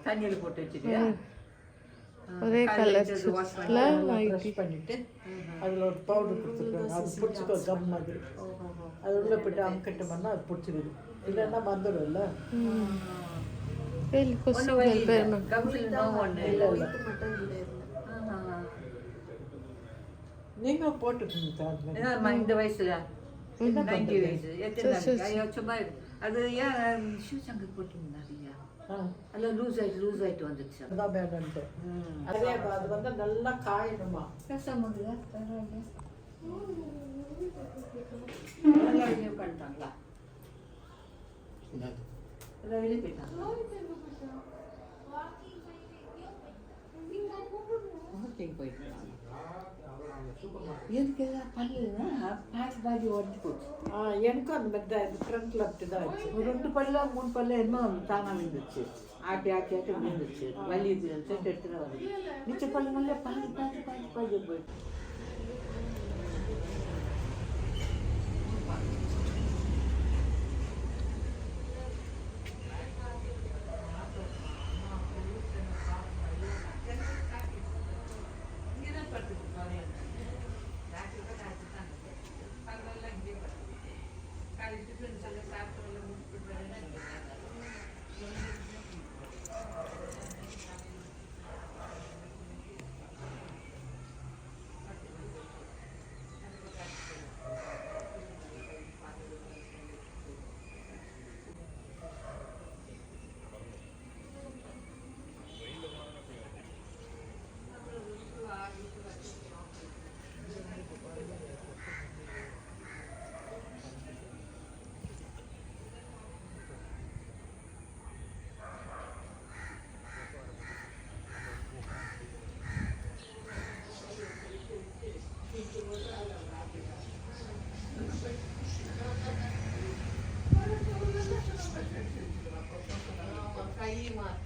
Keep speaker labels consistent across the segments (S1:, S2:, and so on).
S1: தண்ணியில் போட்டு வச்சுட்டியா?
S2: ஒரே கலர்
S3: பண்ணிட்டு அதில் ஒரு பவுடர் கொடுத்துருக்காங்க. அது பிடிச்சிக்கோ கம் மாதிரி. அது உள்ளே போய்ட்டு அமுக்கட்டோம்னா அது பிடிச்சிக்குது. இல்லைன்னா மறந்துடும் இல்லை. நீங்கள் போட்டுக்கோங்க
S1: இந்த வயசுல 90 வயசு சும்மா அது ஏன் ஷூ சங்கு போட்டிருந்தாரியா? எல்லாம் லூஸ் ஆயிட்டு வந்துடுச்சு.
S3: அதுதான் வேணும்ட்டு. அதே அது வந்து நல்லா காயணுமா.
S1: பேச முடியல. எல்லாம் வெளியே உட்காந்துட்டாங்களா? எல்லாம் வெளியே போயிட்டாங்களா? போயிட்டு எதுக்கு எல்லாம் பண்ணல பாதி உடஞ்சி போச்சு.
S3: எனக்கும் அந்த மாதிரி தான் ஃப்ரண்ட்ல அப்படி தான் ஆச்சு.
S1: ஒரு 2 பல்லா 3 பல்லு என்னமோ தானாக விழுந்துச்சு. ஆட்டி விழுந்துச்சு. வலி செட் எடுத்துட்டு வருது. மிச்ச பல்லுங்கள பாதி போயிட்டு.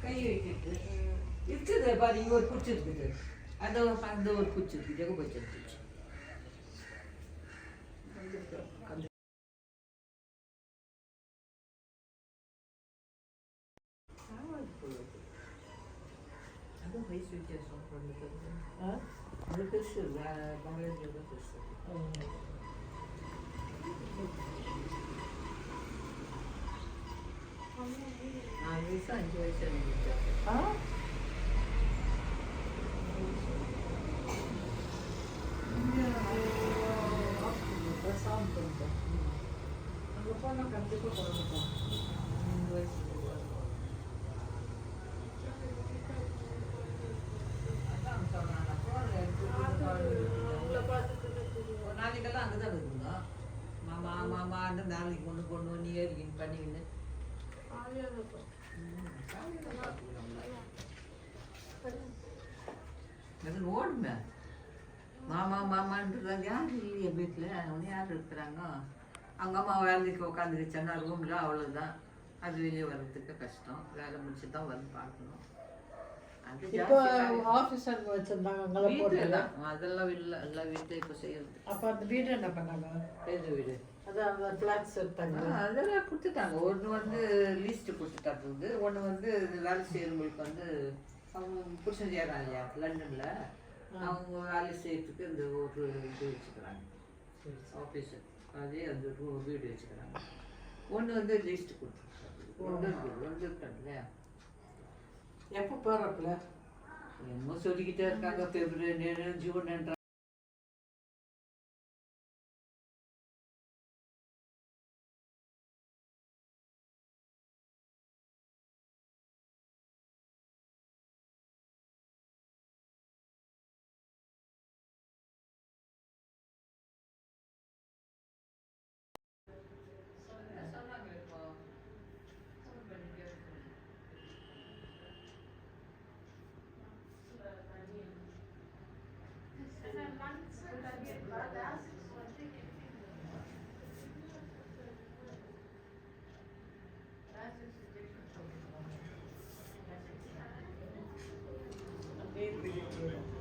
S1: கை வைக்கிட்டு இருக்குது பாரு. இங்கே ஒரு குச்சி இருக்குது. அந்த ஒரு குச்சி இருக்குது. எங்கே போச்சு குச்சி? அதுவும் வயசு வித்தியாசம். அது பெருசு பங்களாதேஷ் பெருசு. 4 வயசு 5 வயசு இருந்துச்சு. அங்கே போனால் கண்டிப்பாக போகணும். 3 வயசு நாளைக்கெல்லாம் அங்கே தான் இருக்குங்க. மாமான்னு நாளைக்கு கொண்டு நீ ஏறிக்கின்னு பண்ணிக்கின்னு அது ஓடுமே. மாமான்றது யார் இல்லையா வீட்டில்? அவனு யார் இருக்கிறாங்க? அவங்க அம்மா வேலைக்கு உட்காந்துருச்சேன்னா ரூமில் அவ்வளோதான். அது வெளியே வர்றதுக்கு கஷ்டம். வேலை முடிச்சு தான் வந்து பார்க்கணும். அதெல்லாம் இல்லை. எல்லாம் வீட்டில் இப்போ செய்யறது.
S3: அப்போ அந்த வீடு என்ன பண்ணாங்க?
S1: எது வீடு?
S3: அதெல்லாம்
S1: கொடுத்துட்டாங்க. ஒன்று வந்து லீஸ்ட்டு கொடுத்துட்டாங்க. ஒன்று வந்து வேலை செய்யறவங்களுக்கு வந்து அவங்க புருஷன் செய்யறாங்க இல்லையா லண்டனில், அவங்க வேலை செய்யறதுக்கு இந்த ஒரு இது வச்சுக்கிறாங்க ஆஃபீஸு. அதே அந்த வீடு வச்சுக்கிறாங்க. ஒன்று வந்து லீஸ்ட்டு கொடுத்துருக்காங்க. ஒன்று இருக்காங்க இல்லையா?
S3: எப்போ போகிறப்பல
S1: என்னமோ சொல்லிக்கிட்டே இருக்காங்க. பிப்ரவரி ஜூன்
S3: வீடு